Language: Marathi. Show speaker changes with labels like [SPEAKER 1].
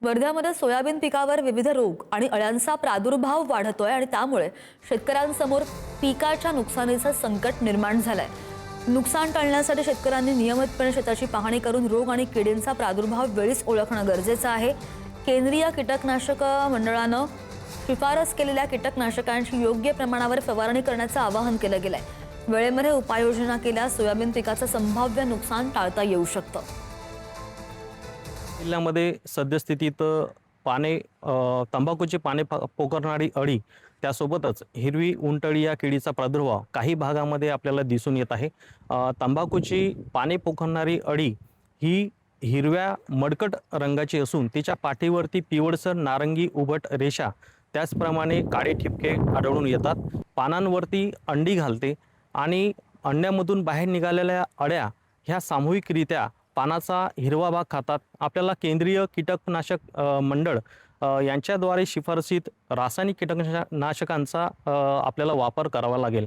[SPEAKER 1] वर्ध्यामध्ये सोयाबीन पिकावर विविध रोग आणि अळ्यांचा प्रादुर्भाव वाढतोय आणि त्यामुळे शेतकऱ्यांसमोर पिकाच्या नुकसानीचं संकट निर्माण झालंय। नुकसान टाळण्यासाठी शेतकऱ्यांनी नियमितपणे शेताची पाहणी करून रोग आणि किडींचा प्रादुर्भाव वेळीच ओळखणं गरजेचं आहे। केंद्रीय कीटकनाशक मंडळानं शिफारस केलेल्या कीटकनाशकांची योग्य प्रमाणावर फवारणी करण्याचं आवाहन केलं गेलंय। वेळेमध्ये उपाययोजना केल्यास सोयाबीन पिकाचं संभाव्य नुकसान टाळता येऊ शकतं।
[SPEAKER 2] जिल्ह्यामध्ये सद्यस्थितीत तंबाखूची पाने पोखरणारी अळी त्यासोबतच हिरवी उंटअळी या किडीचा प्रादुर्भाव काही भागामध्ये आपल्याला दिसून येत आहे। तंबाखूची पाने पोखरणारी अळी ही हिरव्या मडकट रंगाची असून तिच्या पाठीवरती पिवळसर नारंगी उभट रेषा त्याचप्रमाणे काळे ठिपके आढळून येतात। पानांवरती अंडी घालते आणि अंड्यामधून बाहेर निघालेल्या अळ्या ह्या सामूहिकरित्या पानाचा हिरवा भाग खातात। आपल्याला केंद्रीय कीटकनाशक मंडळ यांच्याद्वारे शिफारसीत रासायनिक कीटकनाशकांचा आपल्याला वापर करावा लागेल।